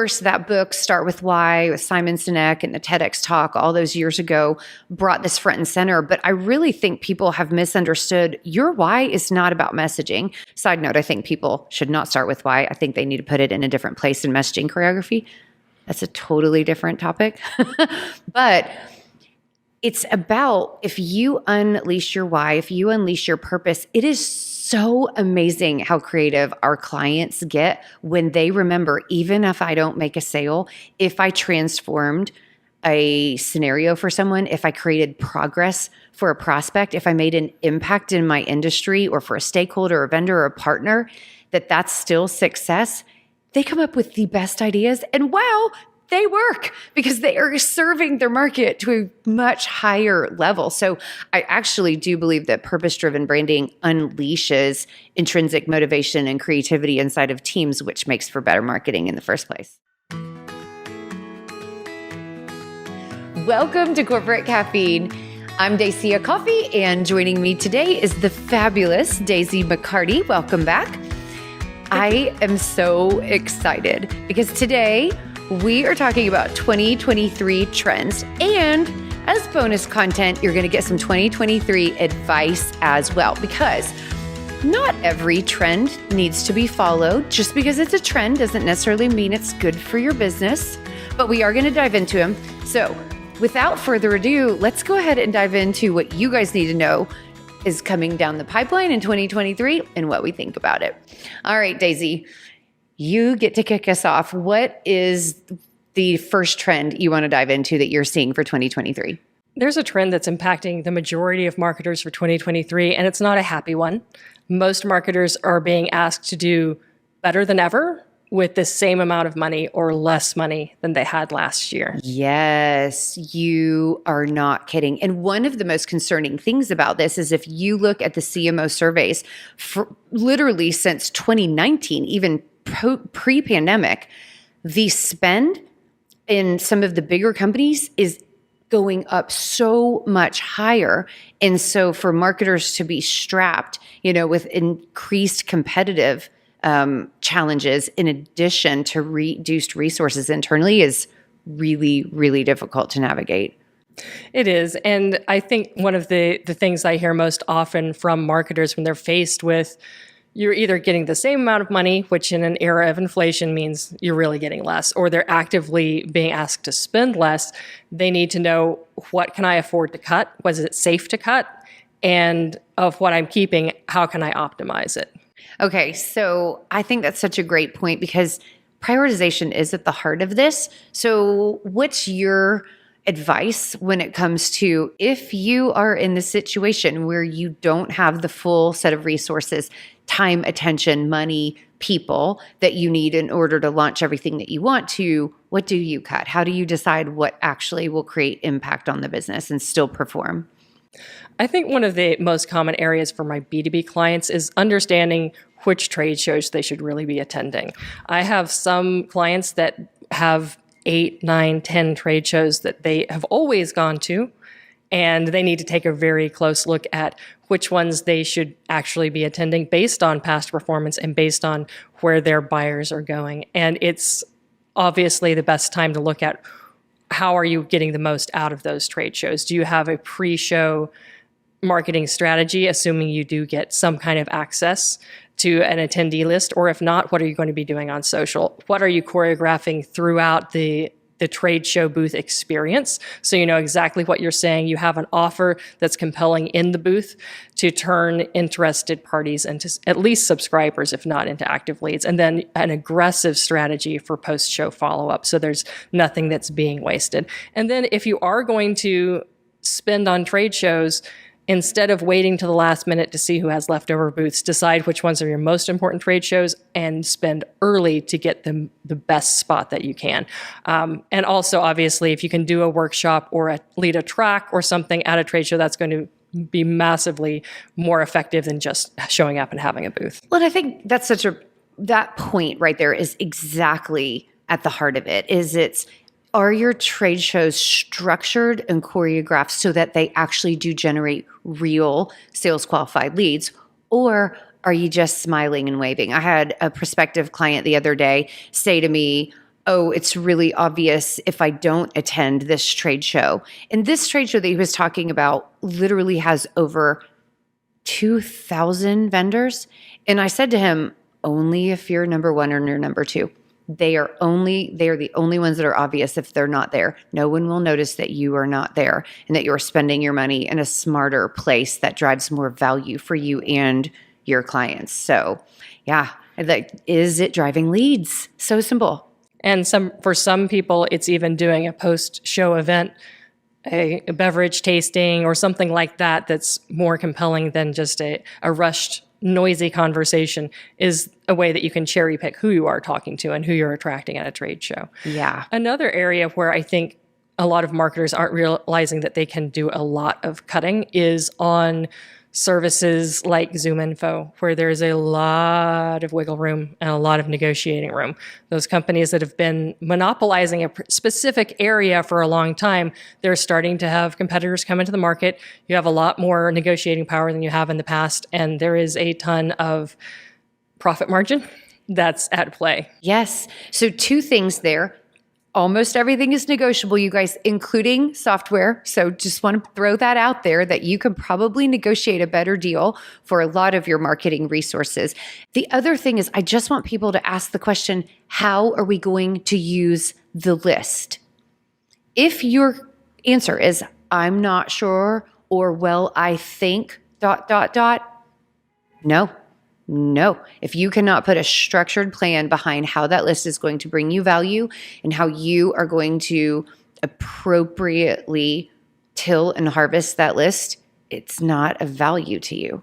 course, that book, Start With Why, with Simon Sinek and the TEDx talk all those years ago brought this front and center. But I really think people have misunderstood your why is not about messaging. Side note, I think people should not start with why. I think they need to put it in a different place in messaging choreography. That's a totally different topic. But it's about, if you unleash your why, if you unleash your purpose, it is so amazing how creative our clients get when they remember, even if I don't make a sale, if I transformed a scenario for someone, if I created progress for a prospect, if I made an impact in my industry or for a stakeholder or a vendor or a partner, that's still success. They come up with the best ideas, and wow, they work because they are serving their market to a much higher level. So I actually do believe that purpose-driven branding unleashes intrinsic motivation and creativity inside of teams, which makes for better marketing in the first place. Welcome to Corporate Caffeine. I'm Dacia McCarty, and joining me today is the fabulous Daisy McCarty. Welcome back. I am so excited because today we are talking about 2023 trends, and as bonus content, you're going to get some 2023 advice as well, because not every trend needs to be followed. Just because it's a trend doesn't necessarily mean it's good for your business, but we are going to dive into them. So without further ado, let's go ahead and dive into what you guys need to know is coming down the pipeline in 2023 and what we think about it. All right, Daisy, you get to kick us off. What is the first trend you want to dive into that you're seeing for 2023? There's a trend that's impacting the majority of marketers for 2023, and it's not a happy one. Most marketers are being asked to do better than ever with the same amount of money or less money than they had last year. Yes, you are not kidding. And one of the most concerning things about this is if you look at the CMO surveys, for literally since 2019, even pre-pandemic, the spend in some of the bigger companies is going up so much higher. And so for marketers to be strapped, with increased competitive challenges in addition to reduced resources internally is really, really difficult to navigate. It is. And I think one of the things I hear most often from marketers when they're faced with, you're either getting the same amount of money, which in an era of inflation means you're really getting less, or they're actively being asked to spend less. They need to know, what can I afford to cut? Was it safe to cut? And of what I'm keeping, how can I optimize it? Okay, so I think that's such a great point because prioritization is at the heart of this. So what's your advice when it comes to if you are in the situation where you don't have the full set of resources, time, attention, money, people that you need in order to launch everything that you want to, what do you cut? How do you decide what actually will create impact on the business and still perform? I think one of the most common areas for my B2B clients is understanding which trade shows they should really be attending. I have some clients that have 8, 9, 10 trade shows that they have always gone to, and they need to take a very close look at which ones they should actually be attending based on past performance and based on where their buyers are going. And it's obviously the best time to look at how are you getting the most out of those trade shows. Do you have a pre-show marketing strategy, assuming you do get some kind of access to an attendee list? Or if not, what are you going to be doing on social? What are you choreographing throughout the trade show booth experience? So you know exactly what you're saying. You have an offer that's compelling in the booth to turn interested parties into at least subscribers, if not into active leads. And then an aggressive strategy for post-show follow-up. So there's nothing that's being wasted. And then if you are going to spend on trade shows, instead of waiting to the last minute to see who has leftover booths, decide which ones are your most important trade shows and spend early to get the best spot that you can. And also, obviously, if you can do a workshop or lead a track or something at a trade show, that's going to be massively more effective than just showing up and having a booth. Well, I think that's that point right there is exactly at the heart of it. Are your trade shows structured and choreographed so that they actually do generate real sales qualified leads? Or are you just smiling and waving? I had a prospective client the other day say to me, oh, it's really obvious if I don't attend this trade show. And this trade show that he was talking about literally has over 2,000 vendors. And I said to him, only if you're number one or you're number two. They are the only ones that are obvious if they're not there. No one will notice that you are not there and that you're spending your money in a smarter place that drives more value for you and your clients. So yeah, is it driving leads? So simple. And for some people, it's even doing a post-show event, a beverage tasting or something like that that's more compelling than just a rushed, noisy conversation is a way that you can cherry pick who you are talking to and who you're attracting at a trade show. Yeah. Another area where I think a lot of marketers aren't realizing that they can do a lot of cutting is on services like ZoomInfo, where there's a lot of wiggle room and a lot of negotiating room. Those companies that have been monopolizing a specific area for a long time, they're starting to have competitors come into the market. You have a lot more negotiating power than you have in the past, and there is a ton of profit margin that's at play. Yes. So two things there. Almost everything is negotiable, you guys, including software. So just want to throw that out there that you can probably negotiate a better deal for a lot of your marketing resources. The other thing is I just want people to ask the question, how are we going to use the list? If your answer is, I'm not sure, or well, I think, ... No. If you cannot put a structured plan behind how that list is going to bring you value and how you are going to appropriately till and harvest that list, it's not of value to you.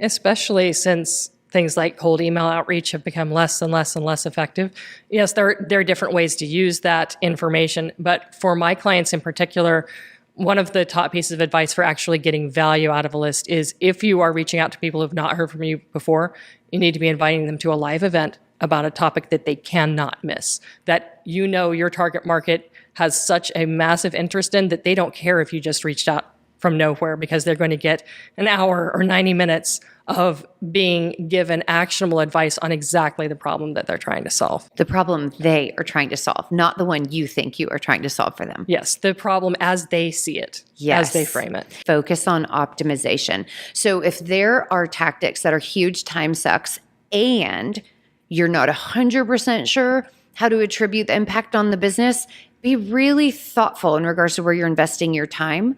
Especially since things like cold email outreach have become less and less and less effective. Yes, there are different ways to use that information, but for my clients in particular, one of the top pieces of advice for actually getting value out of a list is if you are reaching out to people who have not heard from you before, you need to be inviting them to a live event about a topic that they cannot miss, that you know your target market has such a massive interest in that they don't care if you just reached out from nowhere because they're going to get an hour or 90 minutes of being given actionable advice on exactly the problem that they're trying to solve. The problem they are trying to solve, not the one you think you are trying to solve for them. Yes, the problem as they see it, as they frame it. Focus on optimization. So if there are tactics that are huge time sucks and you're not 100% sure how to attribute the impact on the business, be really thoughtful in regards to where you're investing your time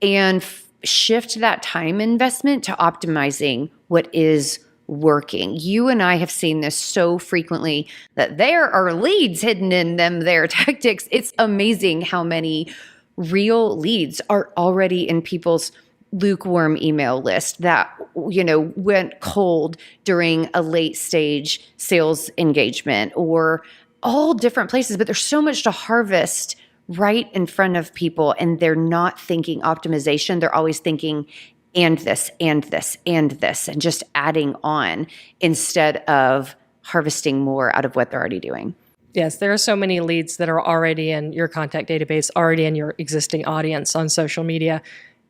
and shift that time investment to optimizing what is working. You and I have seen this so frequently that there are leads hidden in their tactics. It's amazing how many real leads are already in people's lukewarm email list that, went cold during a late stage sales engagement or all different places, but there's so much to harvest right in front of people, and they're not thinking optimization. They're always thinking, and this, and this, and this, and just adding on instead of harvesting more out of what they're already doing. Yes, there are so many leads that are already in your contact database, already in your existing audience on social media,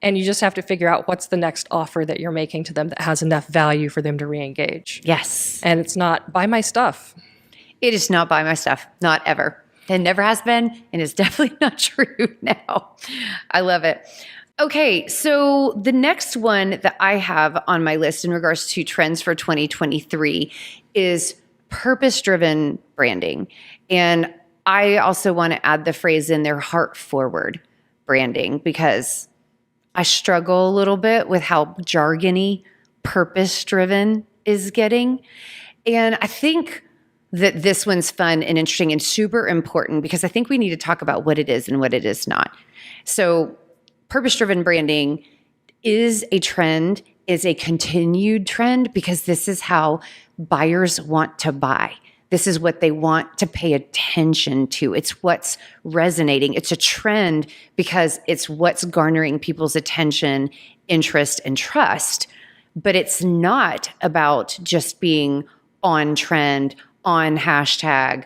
and you just have to figure out what's the next offer that you're making to them that has enough value for them to re-engage. Yes. And it's not buy my stuff. It is not buy my stuff, not ever. It never has been, and it's definitely not true now. I love it. Okay, so the next one that I have on my list in regards to trends for 2023 is purpose-driven branding. And I also want to add the phrase in there, heart-forward branding, because I struggle a little bit with how jargony purpose-driven is getting. And I think that this one's fun and interesting and super important because I think we need to talk about what it is and what it is not. So purpose-driven branding is a trend, is a continued trend because this is how buyers want to buy. This is what they want to pay attention to. It's what's resonating. It's a trend because it's what's garnering people's attention, interest, and trust. But it's not about just being on trend, on hashtag,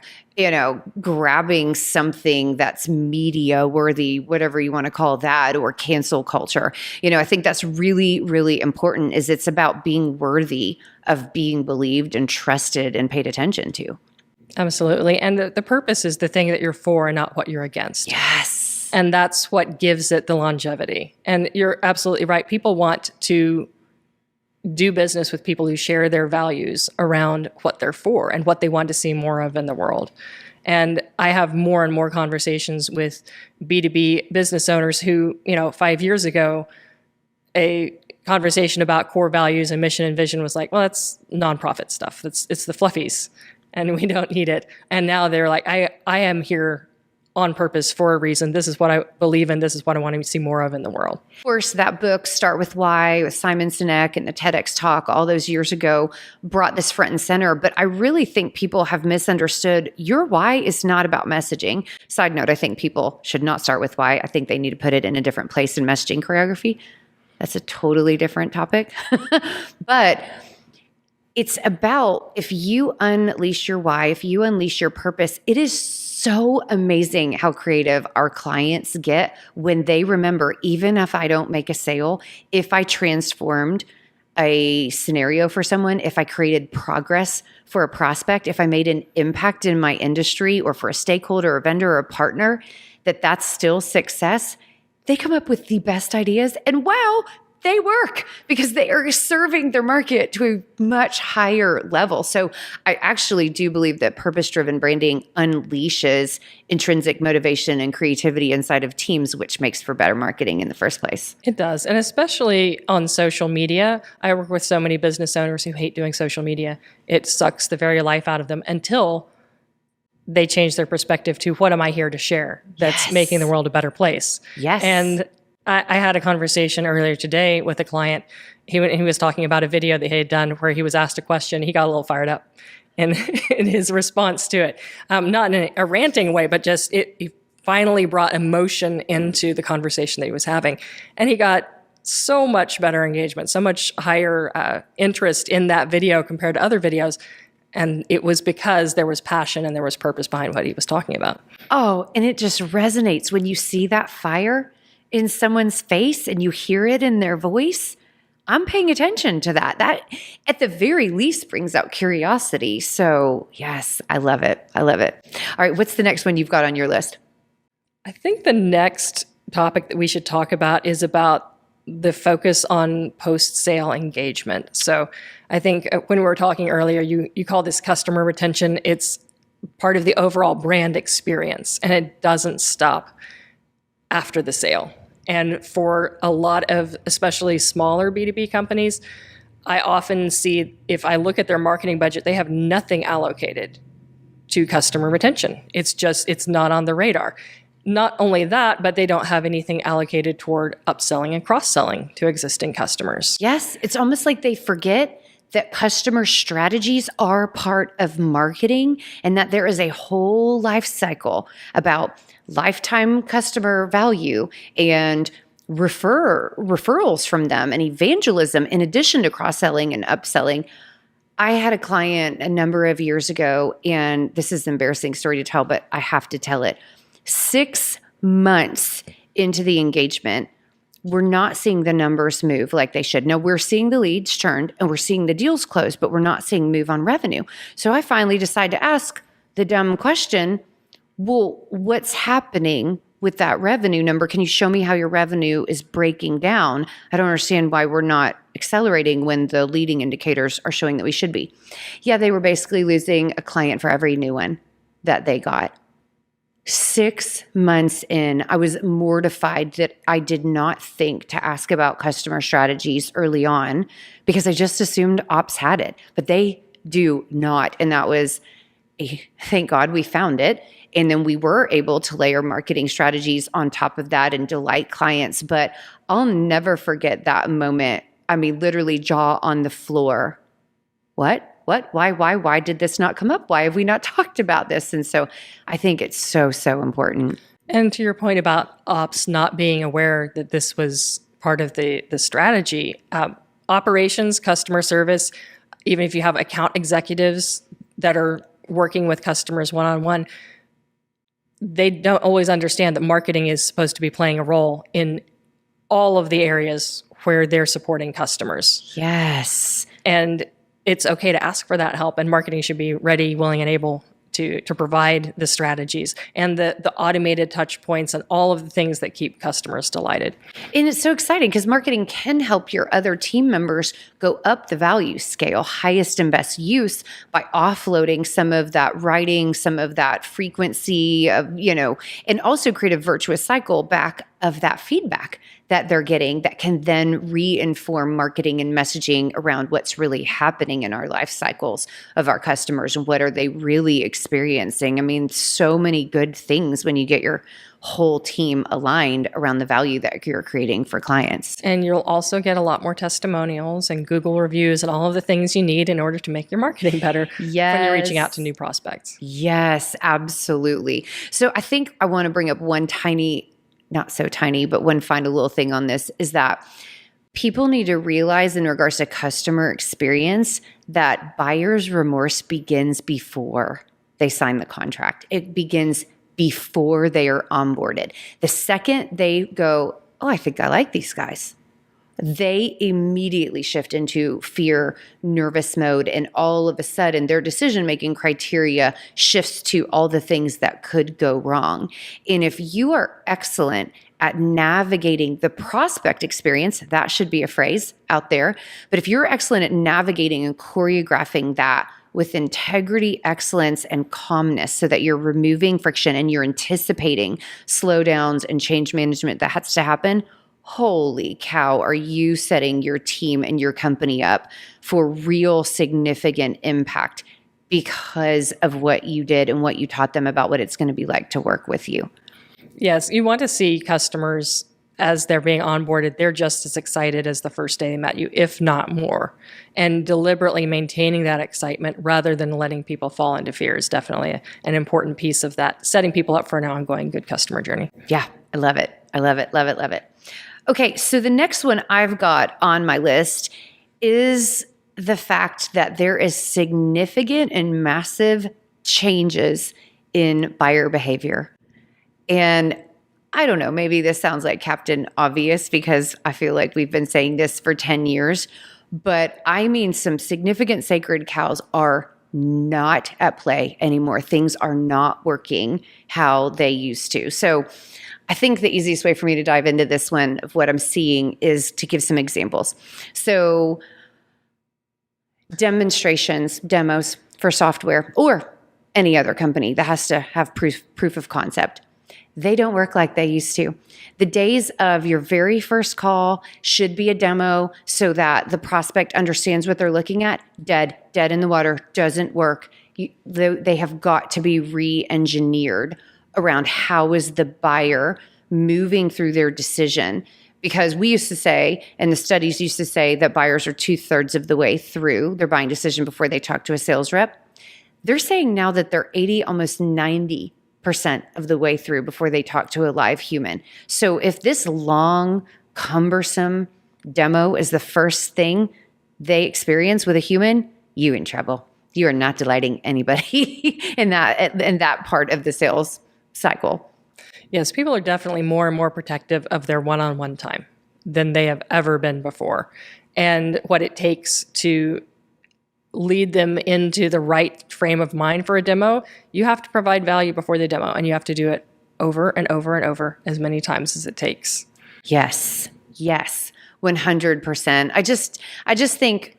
grabbing something that's media worthy, whatever you want to call that, or cancel culture. I think that's really, really important is it's about being worthy of being believed and trusted and paid attention to. Absolutely. And the purpose is the thing that you're for and not what you're against. Yes. And that's what gives it the longevity. And you're absolutely right. People want to do business with people who share their values around what they're for and what they want to see more of in the world. And I have more and more conversations with B2B business owners who, 5 years ago, a conversation about core values and mission and vision was like, well, that's nonprofit stuff. It's the fluffies and we don't need it. And now they're like, I am here on purpose for a reason. This is what I believe in. This is what I want to see more of in the world. Of course, that book, Start With Why, with Simon Sinek and the TEDx talk all those years ago brought this front and center. But I really think people have misunderstood your why is not about messaging. Side note, I think people should not start with why. I think they need to put it in a different place in messaging choreography. That's a totally different topic. But it's about if you unleash your why, if you unleash your purpose, it is so amazing how creative our clients get when they remember, even if I don't make a sale, if I transformed a scenario for someone, if I created progress for a prospect, if I made an impact in my industry or for a stakeholder or vendor or a partner, that's still success. They come up with the best ideas and wow, they work because they are serving their market to a much higher level. So I actually do believe that purpose-driven branding unleashes intrinsic motivation and creativity inside of teams, which makes for better marketing in the first place. It does. And especially on social media. I work with so many business owners who hate doing social media. It sucks the very life out of them until they change their perspective to what am I here to share that's making the world a better place. Yes. And I had a conversation earlier today with a client. He was talking about a video that he had done where he was asked a question. He got a little fired up in his response to it. Not in a ranting way, but just he finally brought emotion into the conversation that he was having. And he got so much better engagement, so much higher interest in that video compared to other videos. And it was because there was passion and there was purpose behind what he was talking about. Oh, and it just resonates when you see that fire in someone's face and you hear it in their voice. I'm paying attention to that. That at the very least brings out curiosity. So yes, I love it. I love it. All right. What's the next one you've got on your list? I think the next topic that we should talk about is about the focus on post-sale engagement. So I think when we were talking earlier, you call this customer retention. It's part of the overall brand experience, and it doesn't stop after the sale. And for a lot of, especially smaller B2B companies, I often see, if I look at their marketing budget, they have nothing allocated to customer retention. It's not on the radar. Not only that, but they don't have anything allocated toward upselling and cross-selling to existing customers. Yes, it's almost like they forget that customer strategies are part of marketing and that there is a whole life cycle about lifetime customer value and referrals from them and evangelism in addition to cross-selling and upselling. I had a client a number of years ago, and this is an embarrassing story to tell, but I have to tell it. 6 months into the engagement, we're not seeing the numbers move like they should. Now, we're seeing the leads turned and we're seeing the deals closed, but we're not seeing move on revenue. So I finally decided to ask the dumb question, well, what's happening with that revenue number? Can you show me how your revenue is breaking down? I don't understand why we're not accelerating when the leading indicators are showing that we should be. Yeah, they were basically losing a client for every new one that they got. 6 months in, I was mortified that I did not think to ask about customer strategies early on because I just assumed ops had it, but they do not. And that was, thank God we found it. And then we were able to layer marketing strategies on top of that and delight clients. But I'll never forget that moment. I mean, literally jaw on the floor. What? Why did this not come up? Why have we not talked about this? And so I think it's so, so important. And to your point about ops not being aware that this was part of the strategy, operations, customer service, even if you have account executives that are working with customers one-on-one, they don't always understand that marketing is supposed to be playing a role in all of the areas where they're supporting customers. Yes. And it's okay to ask for that help, and marketing should be ready, willing, and able to provide the strategies and the automated touch points and all of the things that keep customers delighted. And it's so exciting because marketing can help your other team members go up the value scale, highest and best use, by offloading some of that writing, some of that frequency of, and also create a virtuous cycle back of that feedback that they're getting that can then re-inform marketing and messaging around what's really happening in our life cycles of our customers and what are they really experiencing. I mean, so many good things when you get your whole team aligned around the value that you're creating for clients. And you'll also get a lot more testimonials and Google reviews and all of the things you need in order to make your marketing better when you're reaching out to new prospects. Yes, absolutely. So I think I want to bring up one tiny, not so tiny, but one final little thing on this is that people need to realize in regards to customer experience that buyer's remorse begins before they sign the contract. It begins before they are onboarded. The second they go, oh, I think I like these guys, they immediately shift into fear, nervous mode, and all of a sudden their decision-making criteria shifts to all the things that could go wrong. And if you are excellent at navigating the prospect experience, that should be a phrase out there, but if you're excellent at navigating and choreographing that with integrity, excellence, and calmness so that you're removing friction and you're anticipating slowdowns and change management that has to happen, holy cow, are you setting your team and your company up for real significant impact because of what you did and what you taught them about what it's going to be like to work with you. Yes, you want to see customers as they're being onboarded, they're just as excited as the first day they met you, if not more. And deliberately maintaining that excitement rather than letting people fall into fear is definitely an important piece of that, setting people up for an ongoing good customer journey. Yeah, I love it. I love it, love it, love it. Okay, so the next one I've got on my list is the fact that there is significant and massive changes in buyer behavior. And I don't know, maybe this sounds like Captain Obvious because I feel like we've been saying this for 10 years, but I mean some significant sacred cows are not at play anymore. Things are not working how they used to. So I think the easiest way for me to dive into this one of what I'm seeing is to give some examples. So demonstrations, demos for software or any other company that has to have proof of concept. They don't work like they used to. The days of your very first call should be a demo so that the prospect understands what they're looking at. Dead in the water, doesn't work. They have got to be re-engineered around how is the buyer moving through their decision. Because we used to say, and the studies used to say, that buyers are 2/3 of the way through their buying decision before they talk to a sales rep. They're saying now that they're 80, almost 90% of the way through before they talk to a live human. So if this long, cumbersome demo is the first thing they experience with a human, you're in trouble. You are not delighting anybody in that part of the sales cycle. Yes, people are definitely more and more protective of their one-on-one time than they have ever been before. And what it takes to lead them into the right frame of mind for a demo, you have to provide value before the demo, and you have to do it over and over and over as many times as it takes. Yes, 100%. I just think,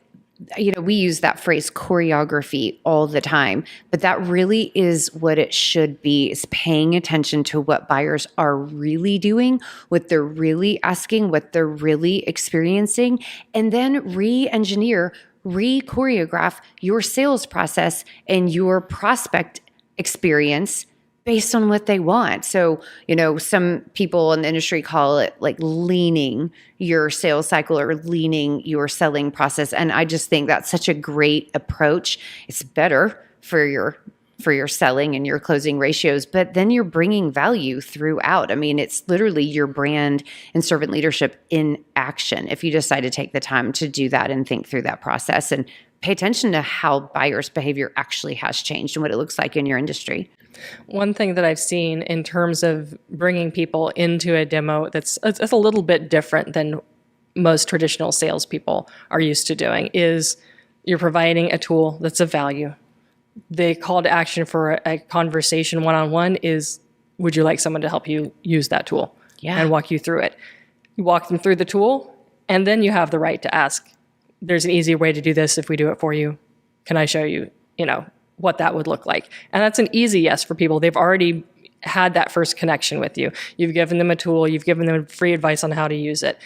we use that phrase choreography all the time, but that really is what it should be, is paying attention to what buyers are really doing, what they're really asking, what they're really experiencing, and then re-engineer, re-choreograph your sales process and your prospect experience based on what they want. So, some people in the industry call it like leaning your sales cycle or leaning your selling process. And I just think that's such a great approach. It's better for your selling and your closing ratios, but then you're bringing value throughout. I mean, it's literally your brand and servant leadership in action if you decide to take the time to do that and think through that process and pay attention to how buyers' behavior actually has changed and what it looks like in your industry. One thing that I've seen in terms of bringing people into a demo that's a little bit different than most traditional salespeople are used to doing is you're providing a tool that's of value. the call to action for a conversation one-on-one is, would you like someone to help you use that tool and walk you through it? You walk them through the tool, and then you have the right to ask, there's an easier way to do this if we do it for you. Can I show you, what that would look like? And that's an easy yes for people. They've already had that first connection with you. You've given them a tool. You've given them free advice on how to use it.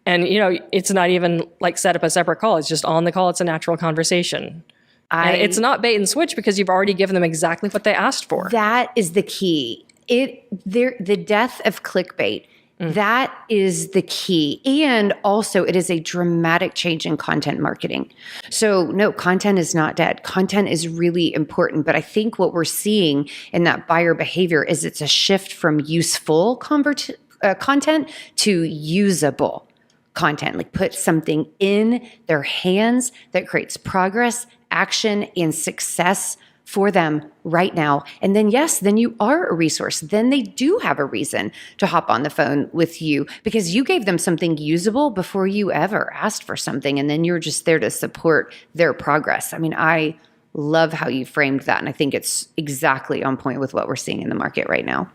And, it's not even like set up a separate call. It's just on the call. It's a natural conversation. And it's not bait and switch because you've already given them exactly what they asked for. That is the key. The death of clickbait. That is the key. And also it is a dramatic change in content marketing. So no, content is not dead. Content is really important. But I think what we're seeing in that buyer behavior is it's a shift from useful content to usable content. Like put something in their hands that creates progress, action, and success for them right now. And then, yes, then you are a resource. Then they do have a reason to hop on the phone with you because you gave them something usable before you ever asked for something. And then you're just there to support their progress. I mean, I love how you framed that. And I think it's exactly on point with what we're seeing in the market right now.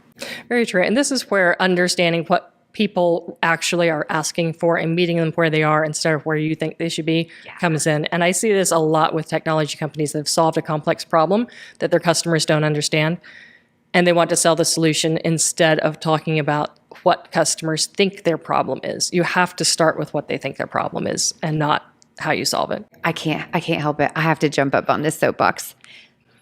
Very true. And this is where understanding what people actually are asking for and meeting them where they are instead of where you think they should be comes in. And I see this a lot with technology companies that have solved a complex problem that their customers don't understand. And they want to sell the solution instead of talking about what customers think their problem is. You have to start with what they think their problem is and not how you solve it. I can't help it. I have to jump up on this soapbox.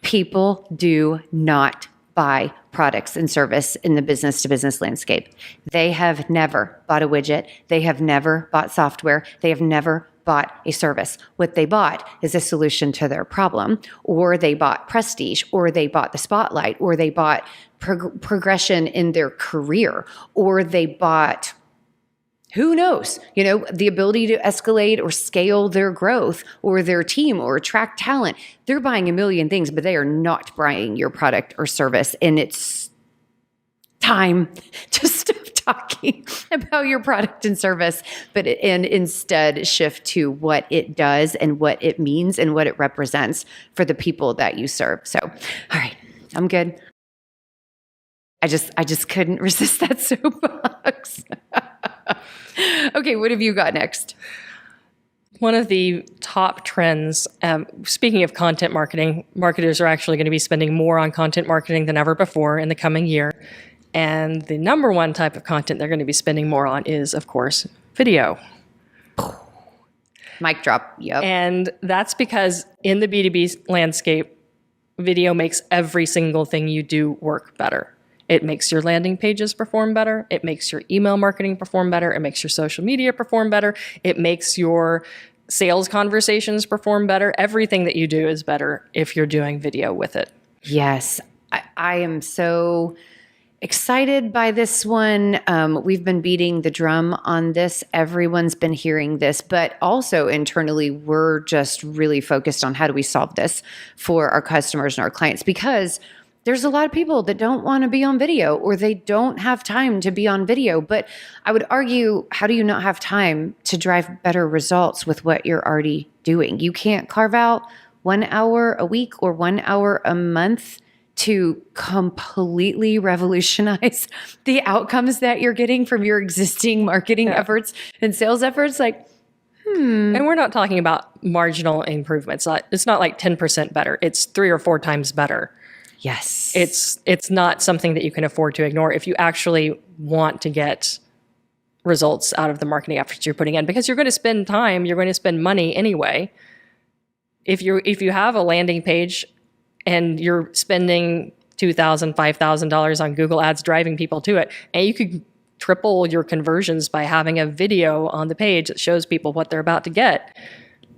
People do not buy products and service in the business to business landscape. They have never bought a widget. They have never bought software. They have never bought a service. What they bought is a solution to their problem, or they bought prestige, or they bought the spotlight, or they bought progression in their career, or they bought, who knows, the ability to escalate or scale their growth or their team or attract talent. They're buying a million things, but they are not buying your product or service. And it's time to stop talking about your product and service, and instead shift to what it does and what it means and what it represents for the people that you serve. So, all right, I'm good. I just couldn't resist that soapbox. Okay, what have you got next? One of the top trends, speaking of content marketing, marketers are actually going to be spending more on content marketing than ever before in the coming year. And the number one type of content they're going to be spending more on is, of course, video. Mic drop, yep. And that's because in the B2B landscape, video makes every single thing you do work better. It makes your landing pages perform better. It makes your email marketing perform better. It makes your social media perform better. It makes your sales conversations perform better. Everything that you do is better if you're doing video with it. Yes. I am so excited by this one. We've been beating the drum on this. Everyone's been hearing this, but also internally, we're just really focused on how do we solve this for our customers and our clients, because there's a lot of people that don't want to be on video or they don't have time to be on video. But I would argue, how do you not have time to drive better results with what you're already doing? You can't carve out 1 hour a week or 1 hour a month to completely revolutionize the outcomes that you're getting from your existing marketing efforts and sales efforts. And we're not talking about marginal improvements. It's not like 10% better. It's 3 or 4 times better. Yes. It's not something that you can afford to ignore if you actually want to get results out of the marketing efforts you're putting in, because you're going to spend time, you're going to spend money anyway. If you have a landing page and you're spending $2,000, $5,000 on Google Ads driving people to it, and you could triple your conversions by having a video on the page that shows people what they're about to get.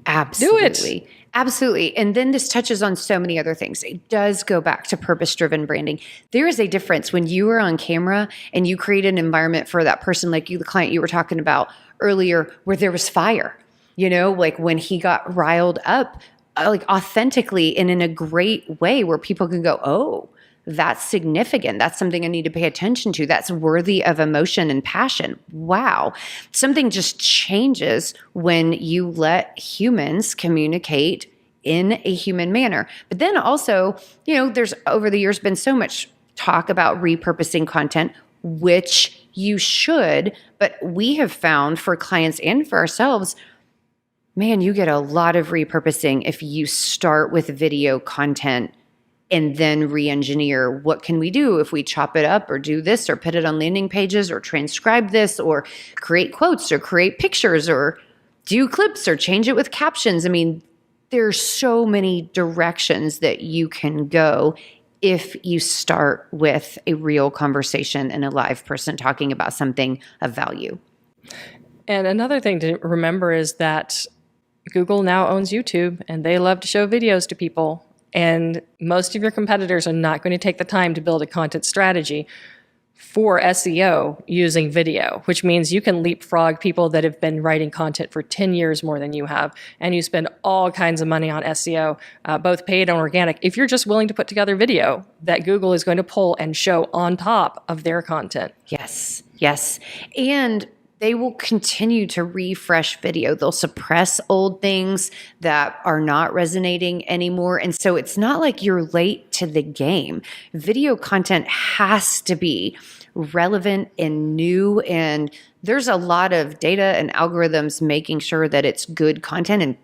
Absolutely. Do it. Absolutely. And then this touches on so many other things. It does go back to purpose-driven branding. There is a difference when you are on camera and you create an environment for that person, like you, the client you were talking about earlier, where there was fire, like when he got riled up, like authentically and in a great way where people can go, oh, that's significant. That's something I need to pay attention to. That's worthy of emotion and passion. Wow. Something just changes when you let humans communicate in a human manner. But then also, there's over the years been so much talk about repurposing content, which you should, but we have found for clients and for ourselves, man, you get a lot of repurposing if you start with video content and then re-engineer. What can we do if we chop it up or do this or put it on landing pages or transcribe this or create quotes or create pictures or do clips or change it with captions? I mean, there's so many directions that you can go if you start with a real conversation and a live person talking about something of value. And another thing to remember is that Google now owns YouTube, and they love to show videos to people. And most of your competitors are not going to take the time to build a content strategy for SEO using video, which means you can leapfrog people that have been writing content for 10 years more than you have, and you spend all kinds of money on SEO, both paid and organic, if you're just willing to put together video that Google is going to pull and show on top of their content. Yes, yes. And they will continue to refresh video. They'll suppress old things that are not resonating anymore. And so it's not like you're late to the game. Video content has to be relevant and new. And there's a lot of data and algorithms making sure that it's good content, and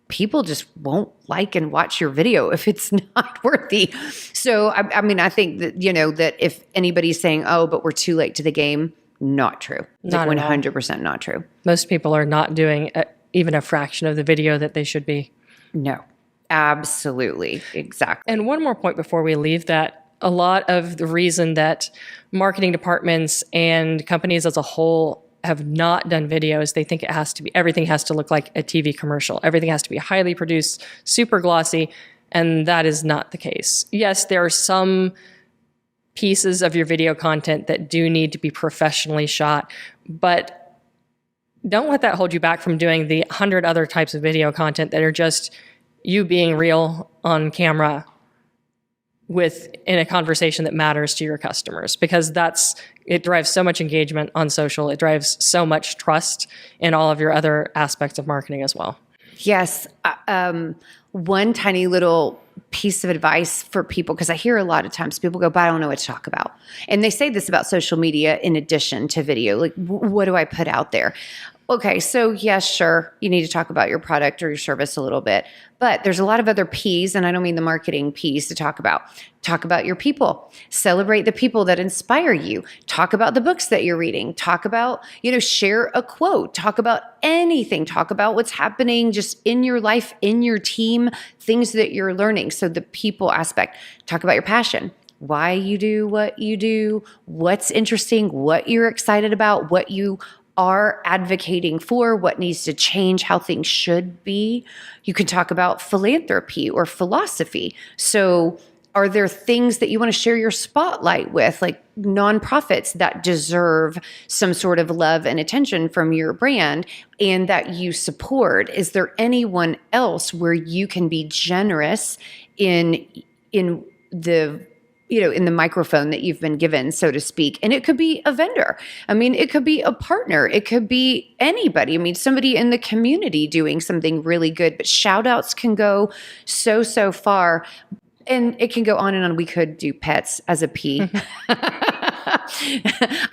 people just won't like and watch your video if it's not worthy. So, I mean, I think that, that if anybody's saying, oh, but we're too late to the game, not true. Not 100% not true. Most people are not doing even a fraction of the video that they should be. No, absolutely. Exactly. And one more point before we leave, that a lot of the reason that marketing departments and companies as a whole have not done videos, they think everything has to look like a TV commercial. Everything has to be highly produced, super glossy, and that is not the case. Yes, there are some pieces of your video content that do need to be professionally shot, but don't let that hold you back from doing the 100 other types of video content that are just you being real on camera in a conversation that matters to your customers, because it drives so much engagement on social. It drives so much trust in all of your other aspects of marketing as well. Yes. One tiny little piece of advice for people, because I hear a lot of times people go, but I don't know what to talk about. And they say this about social media in addition to video. Like, what do I put out there? Okay, so yes, sure, you need to talk about your product or your service a little bit, but there's a lot of other P's, and I don't mean the marketing P's to talk about. Talk about your people. Celebrate the people that inspire you. Talk about the books that you're reading. Talk about, share a quote. Talk about anything. Talk about what's happening just in your life, in your team, things that you're learning. So the people aspect. Talk about your passion. Why you do what you do, what's interesting, what you're excited about, what you are advocating for, what needs to change, how things should be. You can talk about philanthropy or philosophy. So are there things that you want to share your spotlight with, like nonprofits that deserve some sort of love and attention from your brand and that you support? Is there anyone else where you can be generous in the in the microphone that you've been given, so to speak? And it could be a vendor. I mean, it could be a partner. It could be anybody. I mean, somebody in the community doing something really good, but shout outs can go so far. And it can go on and on. We could do pets as a P.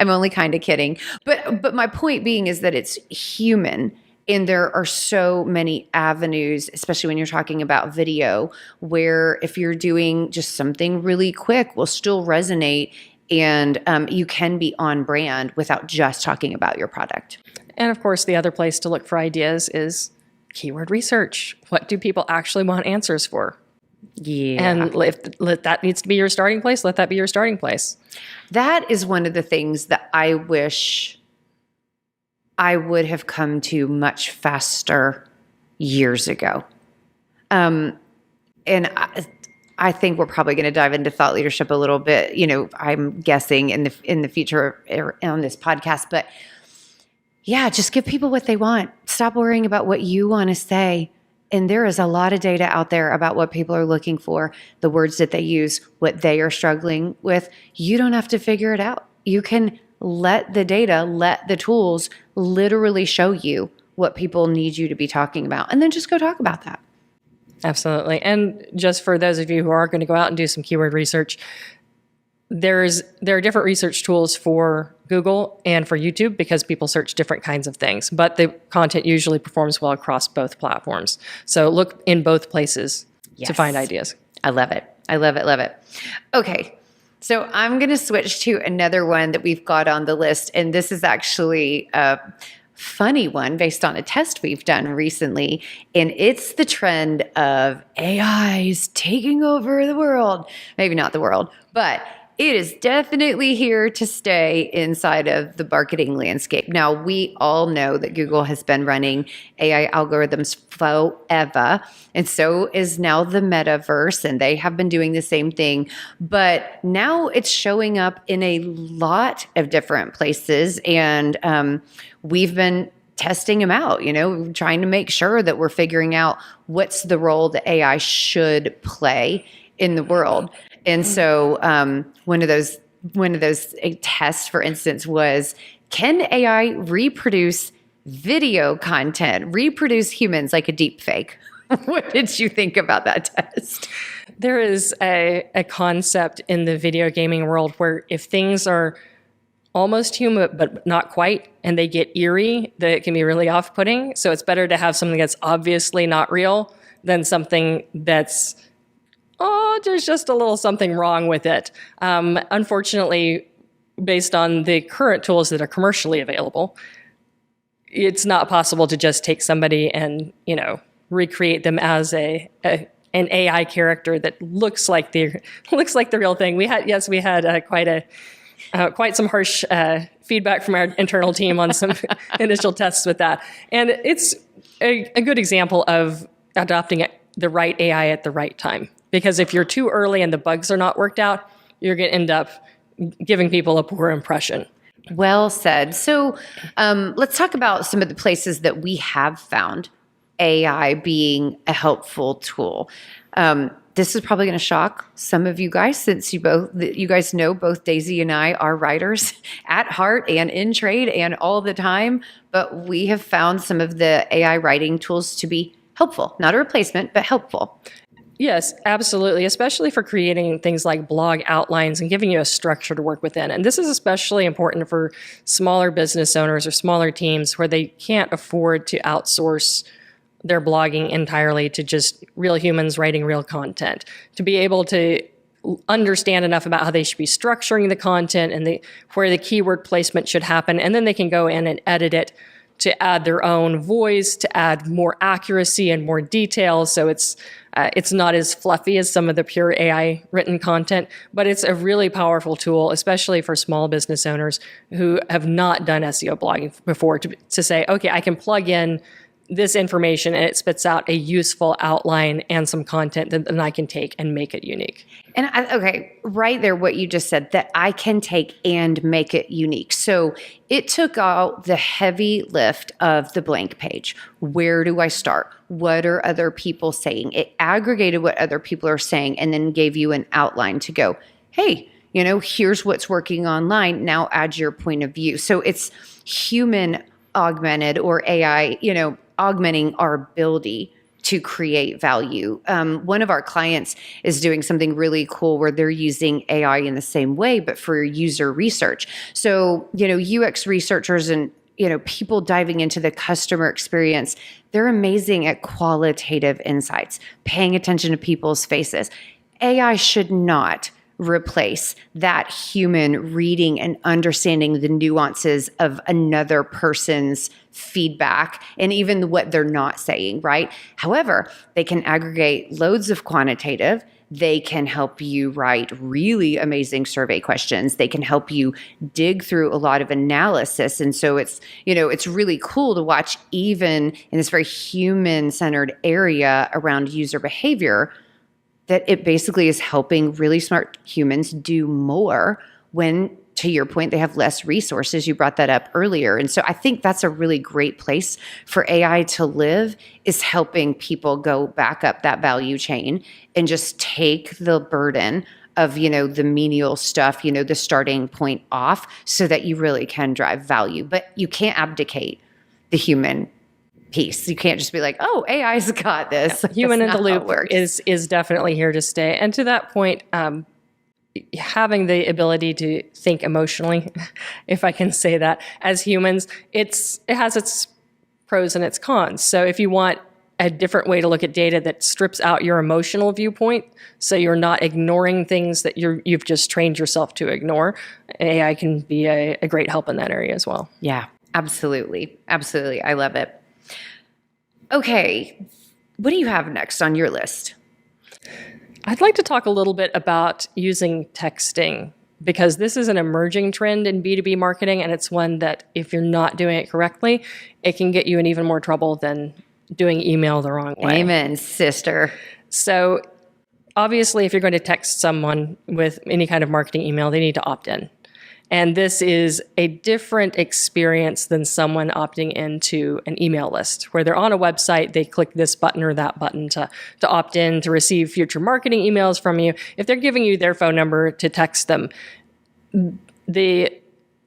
I'm only kind of kidding. But my point being is that it's human. And there are so many avenues, especially when you're talking about video, where if you're doing just something really quick, will still resonate, and you can be on brand without just talking about your product. And of course, the other place to look for ideas is keyword research. What do people actually want answers for? Yeah. And if that needs to be your starting place, let that be your starting place. That is one of the things that I wish I would have come to much faster years ago. And I think we're probably going to dive into thought leadership a little bit, I'm guessing in the future on this podcast, but yeah, just give people what they want. Stop worrying about what you want to say. And there is a lot of data out there about what people are looking for, the words that they use, what they are struggling with. You don't have to figure it out. You can let the data, let the tools literally show you what people need you to be talking about, and then just go talk about that. Absolutely. And just for those of you who are going to go out and do some keyword research, there are different research tools for Google and for YouTube because people search different kinds of things, but the content usually performs well across both platforms. So look in both places to find ideas. I love it. I love it. Love it. Okay. So I'm going to switch to another one that we've got on the list. And this is actually a funny one based on a test we've done recently. And it's the trend of AIs taking over the world. Maybe not the world, but it is definitely here to stay inside of the marketing landscape. Now, we all know that Google has been running AI algorithms forever, and so is now the metaverse, and they have been doing the same thing. But now it's showing up in a lot of different places, and we've been testing them out, trying to make sure that we're figuring out what's the role that AI should play in the world. And so one of those tests, for instance, was, can AI reproduce video content, reproduce humans like a deep fake? What did you think about that test? There is a concept in the video gaming world where if things are almost human but not quite, and they get eerie, that it can be really off-putting. So it's better to have something that's obviously not real than something that's there's just a little something wrong with it. Unfortunately, based on the current tools that are commercially available, it's not possible to just take somebody and, recreate them as an AI character that looks like the real thing. We had quite some harsh feedback from our internal team on some initial tests with that. And it's a good example of adopting the right AI at the right time. Because if you're too early and the bugs are not worked out, you're going to end up giving people a poor impression. Well said. So let's talk about some of the places that we have found AI being a helpful tool. This is probably going to shock some of you guys, since you guys know both Daisy and I are writers at heart and in trade and all the time. But we have found some of the AI writing tools to be helpful, not a replacement, but helpful. Yes, absolutely, especially for creating things like blog outlines and giving you a structure to work within. And this is especially important for smaller business owners or smaller teams where they can't afford to outsource their blogging entirely to just real humans writing real content. To be able to understand enough about how they should be structuring the content and where the keyword placement should happen, and then they can go in and edit it to add their own voice, to add more accuracy and more detail. So it's not as fluffy as some of the pure AI written content, but it's a really powerful tool, especially for small business owners who have not done SEO blogging before, to say, okay, I can plug in this information and it spits out a useful outline and some content that then I can take and make it unique. And right there, what you just said, that I can take and make it unique. So it took out the heavy lift of the blank page. Where do I start? What are other people saying? It aggregated what other people are saying and then gave you an outline to go, hey, here's what's working online. Now add your point of view. So it's human augmented, or AI, augmenting our ability to create value. One of our clients is doing something really cool where they're using AI in the same way, but for user research. So, UX researchers and, people diving into the customer experience, they're amazing at qualitative insights, paying attention to people's faces. AI should not replace that human reading and understanding the nuances of another person's feedback and even what they're not saying, right? However, they can aggregate loads of quantitative. They can help you write really amazing survey questions. They can help you dig through a lot of analysis. And so it's really cool to watch, even in this very human-centered area around user behavior, that it basically is helping really smart humans do more when, to your point, they have less resources. You brought that up earlier. And so I think that's a really great place for AI to live, is helping people go back up that value chain and just take the burden of, the menial stuff, the starting point off, so that you really can drive value. But you can't abdicate the human piece. You can't just be like, oh, AI's got this. Human in That's the not how it loop works. is definitely here to stay. And to that point, having the ability to think emotionally, if I can say that, as humans, it has its pros and its cons. So if you want a different way to look at data that strips out your emotional viewpoint, so you're not ignoring things that you've just trained yourself to ignore, AI can be a great help in that area as well. Yeah, absolutely. Absolutely. I love it. Okay. What do you have next on your list? I'd like to talk a little bit about using texting, because this is an emerging trend in B2B marketing, and it's one that if you're not doing it correctly, it can get you in even more trouble than doing email the wrong way. Amen, sister. So obviously, if you're going to text someone with any kind of marketing email, they need to opt in. And this is a different experience than someone opting into an email list, where they're on a website, they click this button or that button to opt in to receive future marketing emails from you. If they're giving you their phone number to text them, the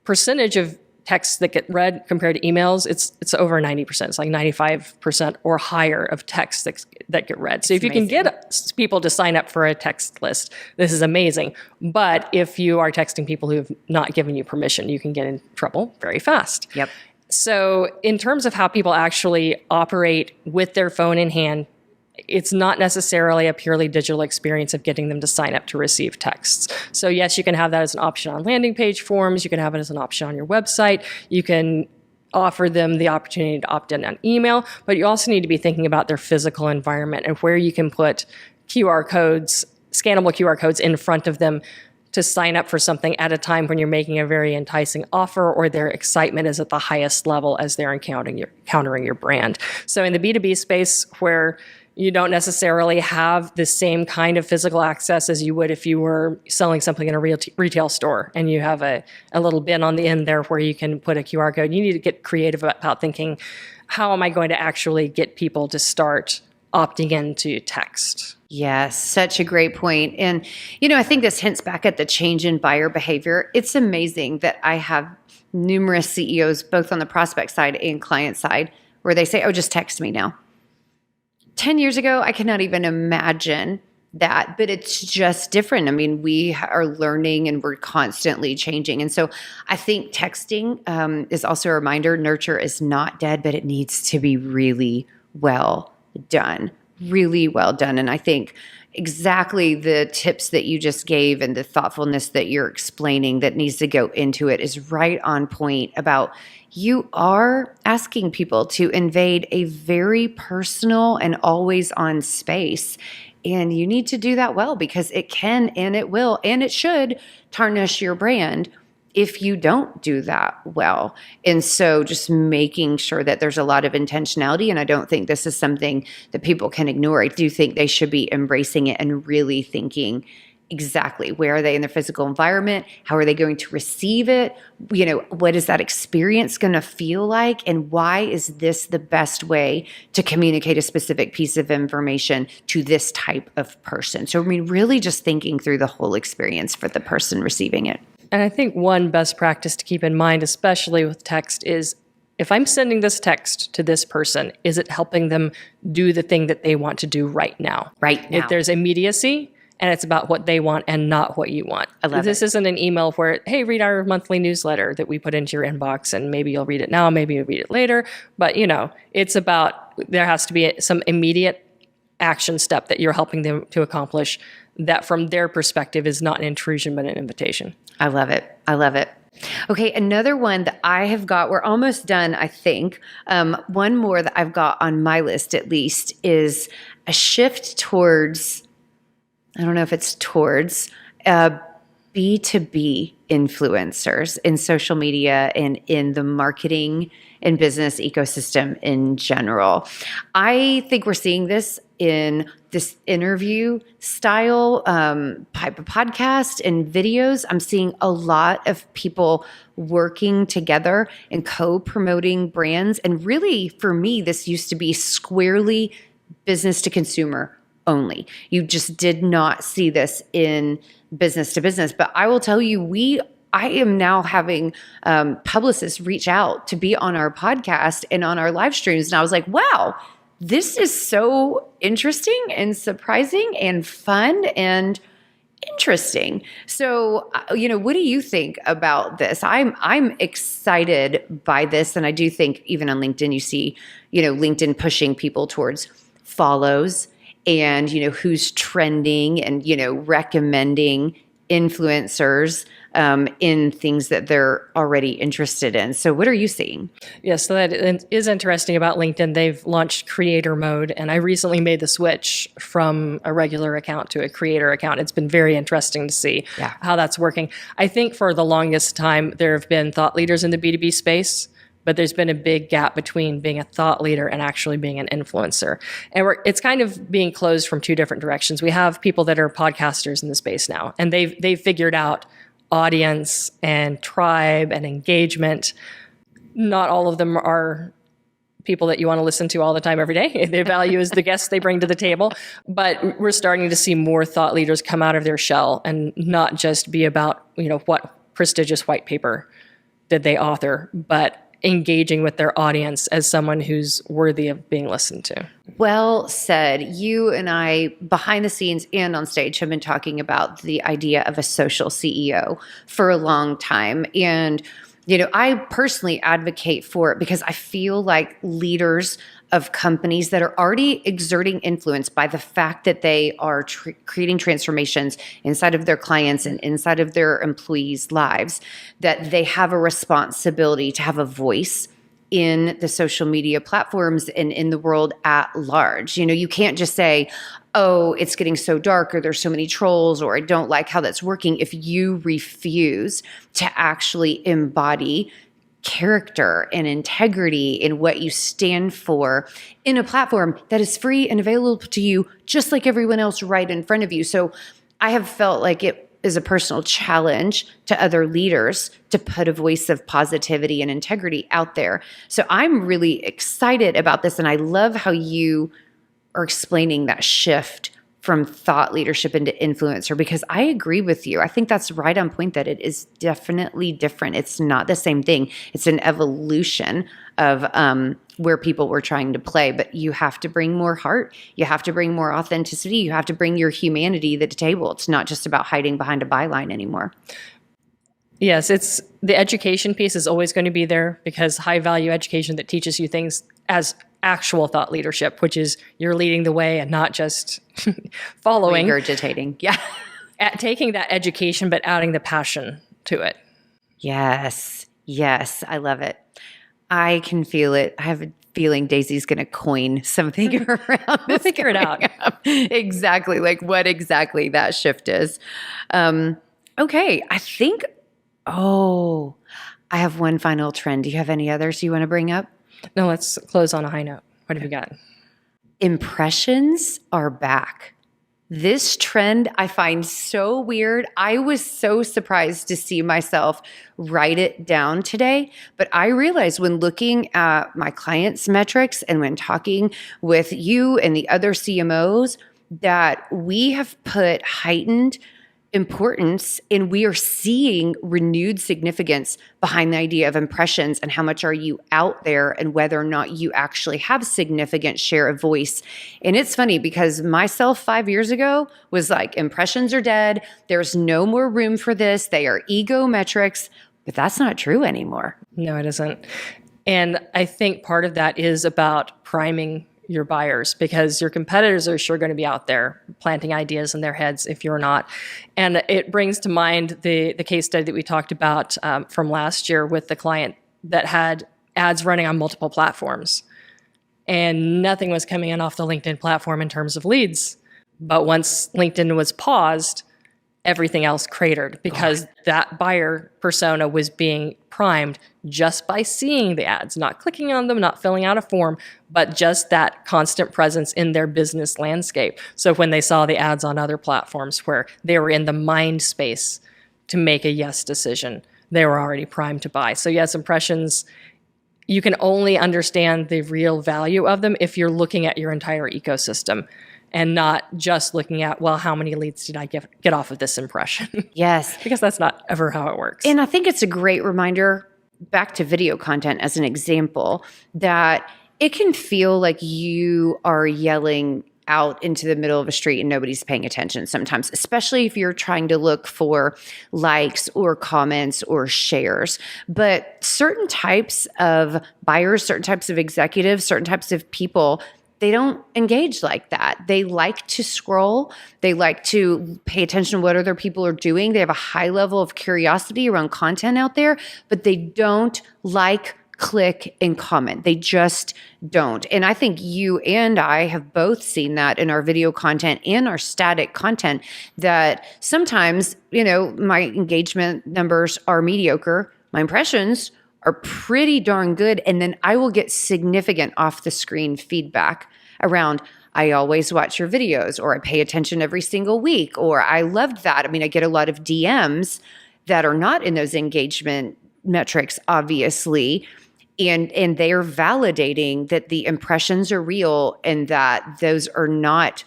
percentage of texts that get read compared to emails, it's over 90%. It's like 95% or higher of texts that get read. So if you can get people to sign up for a text list, this is amazing. But if you are texting people who have not given you permission, you can get in trouble very fast. Yep. So in terms of how people actually operate with their phone in hand, it's not necessarily a purely digital experience of getting them to sign up to receive texts. So yes, you can have that as an option on landing page forms. You can have it as an option on your website. You can offer them the opportunity to opt in on email, but you also need to be thinking about their physical environment and where you can put QR codes, scannable QR codes in front of them to sign up for something at a time when you're making a very enticing offer or their excitement is at the highest level as they're encountering your brand. So in the B2B space, where you don't necessarily have the same kind of physical access as you would if you were selling something in a retail store and you have a little bin on the end there where you can put a QR code. You need to get creative about thinking, how am I going to actually get people to start opting into text? Yes, such a great point. And, I think this hints back at the change in buyer behavior. It's amazing that I have numerous CEOs, both on the prospect side and client side, where they say, oh, just text me now. 10 years ago, I cannot even imagine that, but it's just different. I mean, we are learning and we're constantly changing. And so I think texting is also a reminder, nurture is not dead, but it needs to be really well done, really well done. And I think exactly the tips that you just gave and the thoughtfulness that you're explaining that needs to go into it is right on point about you are asking people to invade a very personal and always on space. And you need to do that well, because it can and it will and it should tarnish your brand if you don't do that well. And so just making sure that there's a lot of intentionality. And I don't think this is something that people can ignore. I do think they should be embracing it and really thinking exactly where are they in their physical environment? How are they going to receive it? What is that experience going to feel like? And why is this the best way to communicate a specific piece of information to this type of person? So, really just thinking through the whole experience for the person receiving it. And I think one best practice to keep in mind, especially with text, is if I'm sending this text to this person, is it helping them do the thing that they want to do right now? Right now. If there's immediacy, and it's about what they want and not what you want. I love this isn't an email where, hey, read our monthly newsletter that we put into your inbox, and maybe you'll read it now, maybe you'll read it later. But, it's about, there has to be some immediate action step that you're helping them to accomplish that from their perspective is not an intrusion, but an invitation. I love it. I love it. Okay, another one that I have got, we're almost done, I think. One more that I've got on my list at least is a shift towards, I don't know if it's towards B2B influencers in social media and in the marketing and business ecosystem in general. I think we're seeing this in this interview style type of podcast and videos. I'm seeing a lot of people working together and co-promoting brands. And really, for me, this used to be squarely business to consumer only. You just did not see this in business to business. But I will tell you, we I am now having publicists reach out to be on our podcast and on our live streams. And I was like, wow, this is so interesting and surprising and fun and interesting. So, what do you think about this? I'm excited by this. And I do think even on LinkedIn, you see, LinkedIn pushing people towards follows and, who's trending and, recommending influencers in things that they're already interested in. So what are you seeing? Yes, so that is interesting about LinkedIn. They've launched creator mode, and I recently made the switch from a regular account to a creator account. It's been very interesting to see how that's working. I think for the longest time, there have been thought leaders in the B2B space, but there's been a big gap between being a thought leader and actually being an influencer. And it's kind of being closed from two different directions. We have people that are podcasters in the space now, and they've figured out audience and tribe and engagement. Not all of them are people that you want to listen to all the time, every day. Their value is the guests they bring to the table. But we're starting to see more thought leaders come out of their shell and not just be about, what prestigious white paper did they author, but engaging with their audience as someone who's worthy of being listened to. Well said. You and I, behind the scenes and on stage, have been talking about the idea of a social CEO for a long time. And, I personally advocate for it because I feel like leaders of companies that are already exerting influence by the fact that they are creating transformations inside of their clients and inside of their employees' lives, that they have a responsibility to have a voice in the social media platforms and in the world at large. You can't just say, oh, it's getting so dark, or there's so many trolls, or I don't like how that's working, if you refuse to actually embody character and integrity in what you stand for in a platform that is free and available to you, just like everyone else right in front of you. So I have felt like it is a personal challenge to other leaders to put a voice of positivity and integrity out there. So I'm really excited about this. And I love how you are explaining that shift from thought leadership into influencer, because I agree with you. I think that's right on point, that it is definitely different. It's not the same thing. It's an evolution of where people were trying to play, but you have to bring more heart. You have to bring more authenticity. You have to bring your humanity to the table. It's not just about hiding behind a byline anymore. Yes, it's the education piece is always going to be there, because high value education that teaches you things as actual thought leadership, which is you're leading the way and not just following. Regurgitating. Yeah. At taking that education, but adding the passion to it. Yes. Yes. I love it. I can feel it. I have a feeling Daisy's going to coin something around this. We'll figure it out. Exactly. Like what exactly that shift is. Okay. I think, I have one final trend. Do you have any others you want to bring up? No, let's close on a high note. What have you got? Impressions are back. This trend I find so weird. I was so surprised to see myself write it down today. But I realized when looking at my clients' metrics and when talking with you and the other CMOs that we have put heightened importance and we are seeing renewed significance behind the idea of impressions and how much are you out there and whether or not you actually have significant share of voice. And it's funny because myself 5 years ago was like, impressions are dead. There's no more room for this. They are ego metrics, but that's not true anymore. No, it isn't. And I think part of that is about priming your buyers, because your competitors are sure going to be out there planting ideas in their heads if you're not. And it brings to mind the case study that we talked about from last year with the client that had ads running on multiple platforms. And nothing was coming in off the LinkedIn platform in terms of leads. But once LinkedIn was paused, everything else cratered because that buyer persona was being primed just by seeing the ads, not clicking on them, not filling out a form, but just that constant presence in their business landscape. So when they saw the ads on other platforms where they were in the mind space to make a yes decision, they were already primed to buy. So yes, impressions, you can only understand the real value of them if you're looking at your entire ecosystem. and not just looking at, well, how many leads did I get off of this impression? Yes. Because that's not ever how it works. And I think it's a great reminder, back to video content as an example, that it can feel like you are yelling out into the middle of a street and nobody's paying attention sometimes, especially if you're trying to look for likes or comments or shares. But certain types of buyers, certain types of executives, certain types of people, they don't engage like that. They like to scroll. They like to pay attention to what other people are doing. They have a high level of curiosity around content out there, but they don't like, click, and comment. They just don't. And I think you and I have both seen that in our video content and our static content, that sometimes, my engagement numbers are mediocre. My impressions are pretty darn good. And then I will get significant off the screen feedback around, I always watch your videos, or I pay attention every single week, or I loved that. I mean, I get a lot of DMs that are not in those engagement metrics, obviously. And they are validating that the impressions are real and that those are not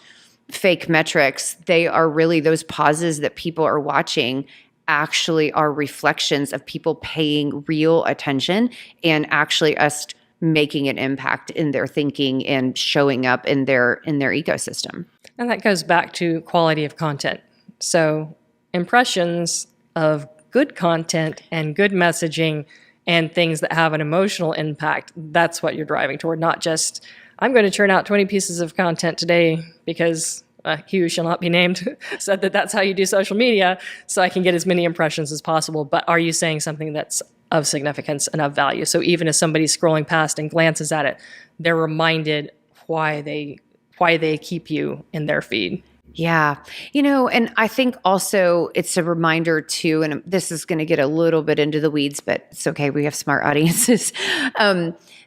fake metrics. They are really those pauses that people are watching actually are reflections of people paying real attention and actually us making an impact in their thinking and showing up in their ecosystem. And that goes back to quality of content. So impressions of good content and good messaging and things that have an emotional impact, that's what you're driving toward, not just, I'm going to churn out 20 pieces of content today because he who shall not be named said that that's how you do social media, so I can get as many impressions as possible. But are you saying something that's of significance and of value? So even if somebody's scrolling past and glances at it, they're reminded why they keep you in their feed. Yeah. And I think also it's a reminder too, and this is going to get a little bit into the weeds, but it's okay. We have smart audiences,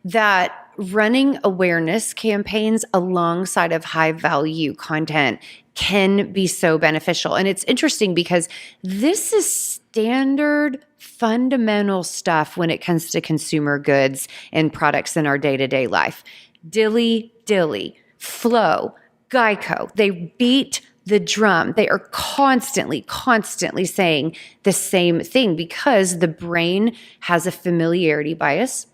that running awareness campaigns alongside of high value content can be so beneficial. And it's interesting because this is standard fundamental stuff when it comes to consumer goods and products in our day-to-day life. Dilly, Flow, Geico, they beat the drum. They are constantly saying the same thing because the brain has a familiarity bias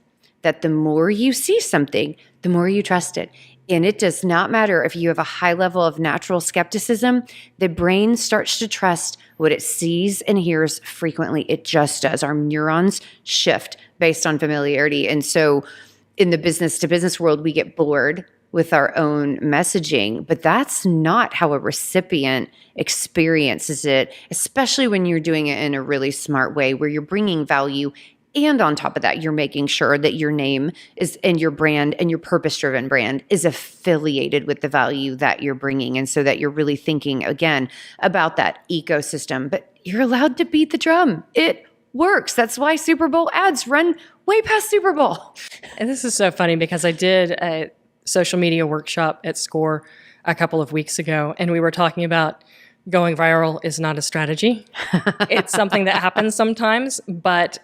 that the more you see something, the more you trust it. And it does not matter if you have a high level of natural skepticism, the brain starts to trust what it sees and hears frequently. It just does. Our neurons shift based on familiarity. And so in the business to business world, we get bored with our own messaging, but that's not how a recipient experiences it, especially when you're doing it in a really smart way where you're bringing value. And on top of that, you're making sure that your name is and your brand and your purpose-driven brand is affiliated with the value that you're bringing. And so that you're really thinking, again, about that ecosystem. But you're allowed to beat the drum. It works. That's why Super Bowl ads run way past Super Bowl. And this is so funny because I did a social media workshop at SCORE a couple of weeks ago, and we were talking about going viral is not a strategy. It's something that happens sometimes, but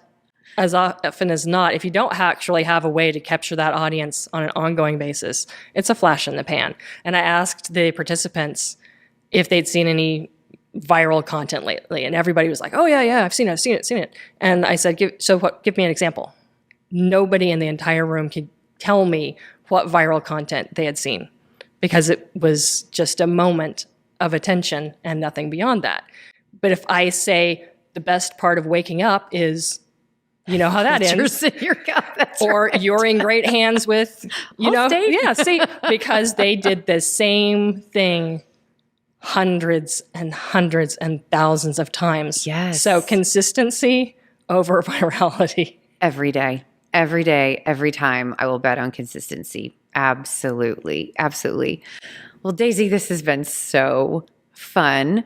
as often as not, if you don't actually have a way to capture that audience on an ongoing basis, it's a flash in the pan. And I asked the participants if they'd seen any viral content lately, and everybody was like, oh yeah, I've seen it. And I said, give me an example. Nobody in the entire room could tell me what viral content they had seen because it was just a moment of attention and nothing beyond that. But if I say the best part of waking up is, you know how that ends. Or right. You're in great hands with, because they did the same thing hundreds and hundreds and thousands of times. Yes. So consistency over virality. Every day, every time, I will bet on consistency. Absolutely. Well, Daisy, this has been so fun.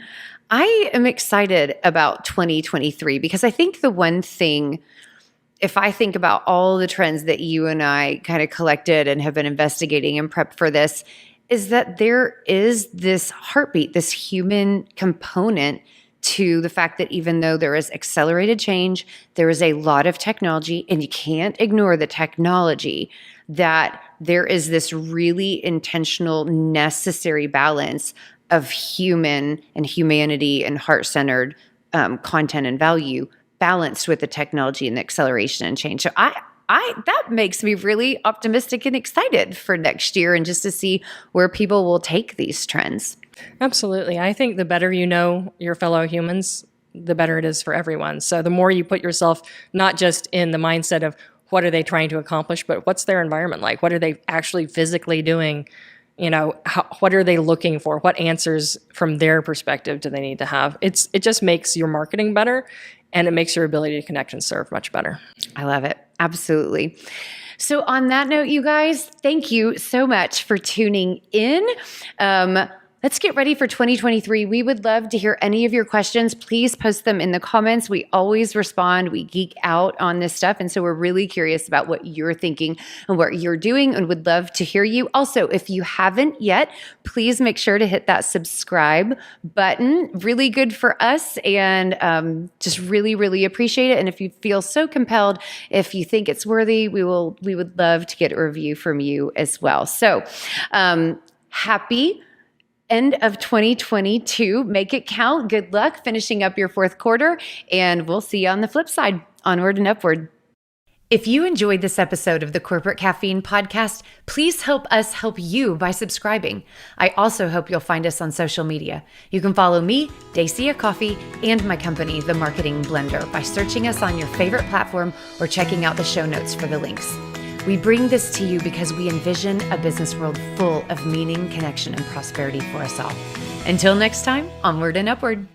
I am excited about 2023 because I think the one thing, if I think about all the trends that you and I kind of collected and have been investigating and prep for this, is that there is this heartbeat, this human component to the fact that even though there is accelerated change, there is a lot of technology, and you can't ignore the technology, that there is this really intentional, necessary balance of human and humanity and heart-centered content and value balanced with the technology and the acceleration and change. So that makes me really optimistic and excited for next year and just to see where people will take these trends. Absolutely. I think the better you know your fellow humans, the better it is for everyone. So the more you put yourself not just in the mindset of what are they trying to accomplish, but what's their environment like? What are they actually physically doing? What are they looking for? What answers from their perspective do they need to have? It just makes your marketing better, and it makes your ability to connect and serve much better. I love it. Absolutely. So on that note, you guys, thank you so much for tuning in. Let's get ready for 2023. We would love to hear any of your questions. Please post them in the comments. We always respond. We geek out on this stuff. And so we're really curious about what you're thinking and what you're doing and would love to hear you. Also, if you haven't yet, please make sure to hit that subscribe button. Really good for us and just really, really appreciate it. And if you feel so compelled, if you think it's worthy, we would love to get a review from you as well. So happy end of 2022. Make it count. Good luck finishing up your fourth quarter, and we'll see you on the flip side. Onward and upward. If you enjoyed this episode of the Corporate Caffeine podcast, please help us help you by subscribing. I also hope you'll find us on social media. You can follow me, Dacia Coffee, and my company, The Marketing Blender, by searching us on your favorite platform or checking out the show notes for the links. We bring this to you because we envision a business world full of meaning, connection, and prosperity for us all. Until next time, onward and upward.